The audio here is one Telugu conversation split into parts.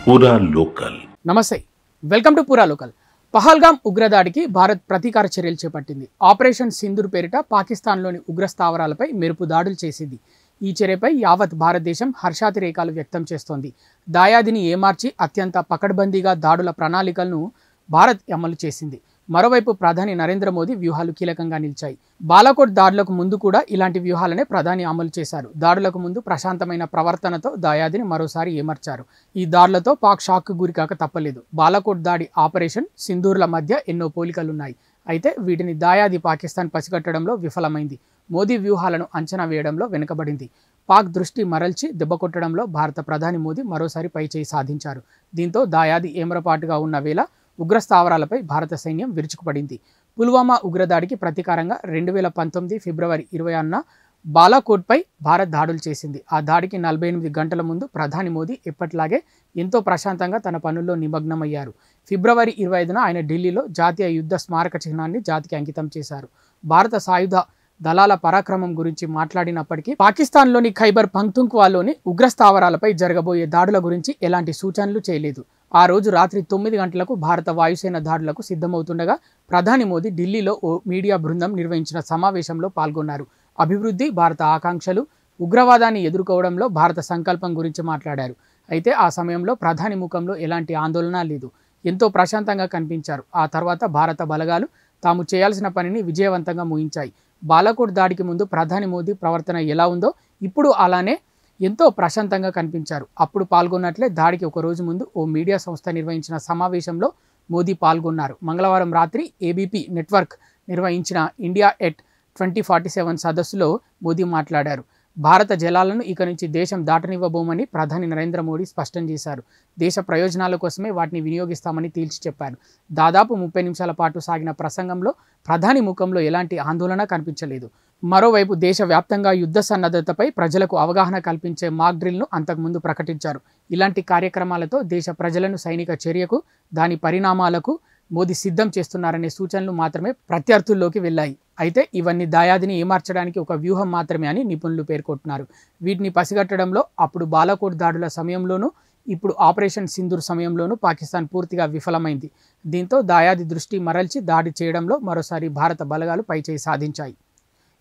పూరా లోకల్. నమస్తే, వెల్కమ్ టు పూరా లోకల్. పహల్గామ్ ఉగ్రదాడికి భారత్ ప్రతీకార చర్యలు చేపట్టింది. ఆపరేషన్ సింధూర్ పేరిట పాకిస్తాన్లోని ఉగ్ర స్థావరాలపై మెరుపు దాడులు చేసింది. ఈ చర్యపై యావత్ భారతదేశం హర్షాతిరేకాలు వ్యక్తం చేస్తోంది. దాయాదిని ఏమార్చి అత్యంత పకడ్బందీగా దాడుల ప్రణాళికలను భారత్ అమలు చేసింది. మరోవైపు ప్రధాని నరేంద్ర మోదీ వ్యూహాలు కీలకంగా నిలిచాయి. బాలాకోట్ దాడులకు ముందు కూడా ఇలాంటి వ్యూహాలనే ప్రధాని అమలు చేశారు. దాడులకు ముందు ప్రశాంతమైన ప్రవర్తనతో దాయాదిని మరోసారి ఏమర్చారు. ఈ దాడులతో పాక్ షాక్ గురికాక తప్పలేదు. బాలాకోట్ దాడి, ఆపరేషన్ సింధూర్ల మధ్య ఎన్నో పోలికలున్నాయి. అయితే వీటిని దాయాది పాకిస్తాన్ పసిగట్టడంలో విఫలమైంది. మోదీ వ్యూహాలను అంచనా వేయడంలో వెనుకబడింది. పాక్ దృష్టి మరల్చి దెబ్బకొట్టడంలో భారత ప్రధాని మోదీ మరోసారి పైచేయి సాధించారు. దీంతో దాయాది ఏమరపాటుగా ఉన్న వేళ ఉగ్ర స్థావరాలపై భారత సైన్యం విరుచుకుపడింది. పుల్వామా ఉగ్రదాడికి ప్రతీకారంగా 2019 ఫిబ్రవరి 26న బాలాకోట్పై భారత్ దాడులు చేసింది. ఆ దాడికి 48 గంటల ముందు ప్రధాని మోదీ ఎప్పటిలాగే ఎంతో ప్రశాంతంగా తన పనుల్లో నిమగ్నమయ్యారు. ఫిబ్రవరి 25న ఆయన ఢిల్లీలో జాతీయ యుద్ధ స్మారక చిహ్నాన్ని జాతికి అంకితం చేశారు. భారత సాయుధ దళాల పరాక్రమం గురించి మాట్లాడినప్పటికీ పాకిస్తాన్లోని ఖైబర్ పఖ్తూన్ఖ్వాలోని ఉగ్ర స్థావరాలపై జరగబోయే దాడుల గురించి ఎలాంటి సూచనలు చేయలేదు. ఆ రోజు రాత్రి 9 గంటలకు భారత వాయుసేన దాడులకు సిద్ధమవుతుండగా ప్రధాని మోదీ ఢిల్లీలో ఓ మీడియా బృందం నిర్వహించిన సమావేశంలో పాల్గొన్నారు. అభివృద్ధి, భారత ఆకాంక్షలు, ఉగ్రవాదాన్ని ఎదుర్కోవడంలో భారత సంకల్పం గురించి మాట్లాడారు. అయితే ఆ సమయంలో ప్రధాని ముఖంలో ఎలాంటి ఆందోళన లేదు. ఎంతో ప్రశాంతంగా కనిపించారు. ఆ తర్వాత భారత బలగాలు తాము చేయాల్సిన పనిని విజయవంతంగా ముగించాయి. బాలాకోట్ దాడికి ముందు ప్రధాని మోదీ ప్రవర్తన ఎలా ఉందో ఇప్పుడు అలానే ఎంతో ప్రశాంతంగా కనిపించారు. అప్పుడు పాల్గొన్నట్లే దాడికి ఒక రోజు ముందు ఓ మీడియా సంస్థ నిర్వహించిన సమావేశంలో మోదీ పాల్గొన్నారు. మంగళవారం రాత్రి ఏబీపీ నెట్వర్క్ నిర్వహించిన ఇండియా ఎట్ 2047 సదస్సులో మోదీ మాట్లాడారు. భారత జలాలను ఇక నుంచి దేశం దాటనివ్వబోమని ప్రధాని నరేంద్ర మోడీ స్పష్టం చేశారు. దేశ ప్రయోజనాల కోసమే వాటిని వినియోగిస్తామని తేల్చి చెప్పారు. దాదాపు 30 నిమిషాల పాటు సాగిన ప్రసంగంలో ప్రధాని ముఖంలో ఎలాంటి ఆందోళన కనిపించలేదు. మరోవైపు దేశవ్యాప్తంగా యుద్ధ సన్నద్ధతపై ప్రజలకు అవగాహన కల్పించే మాక్ డ్రిల్ను అంతకుముందు ప్రకటించారు. ఇలాంటి కార్యక్రమాలతో దేశ ప్రజలను సైనిక చర్యకు, దాని పరిణామాలకు మోదీ సిద్ధం చేస్తున్నారనే సూచనలు మాత్రమే ప్రత్యర్థుల్లోకి వెళ్ళాయి. అయితే ఇవన్నీ దాయాదిని ఏమార్చడానికి ఒక వ్యూహం మాత్రమే అని నిపుణులు పేర్కొంటున్నారు. వీటిని పసిగట్టడంలో అప్పుడు బాలాకోట్ దాడుల సమయంలోనూ, ఇప్పుడు ఆపరేషన్ సింధూర్ సమయంలోనూ పాకిస్తాన్ పూర్తిగా విఫలమైంది. దీంతో దాయాది దృష్టి మరల్చి దాడి చేయడంలో మరోసారి భారత బలగాలు పైచేయి సాధించాయి.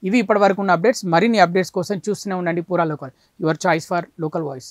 ఇవి ఇప్పటివరకు ఉన్న అప్డేట్స్. మరిన్ని అప్డేట్స్ కోసం చూస్తూనే ఉండండి పూరా local, your choice for local voice.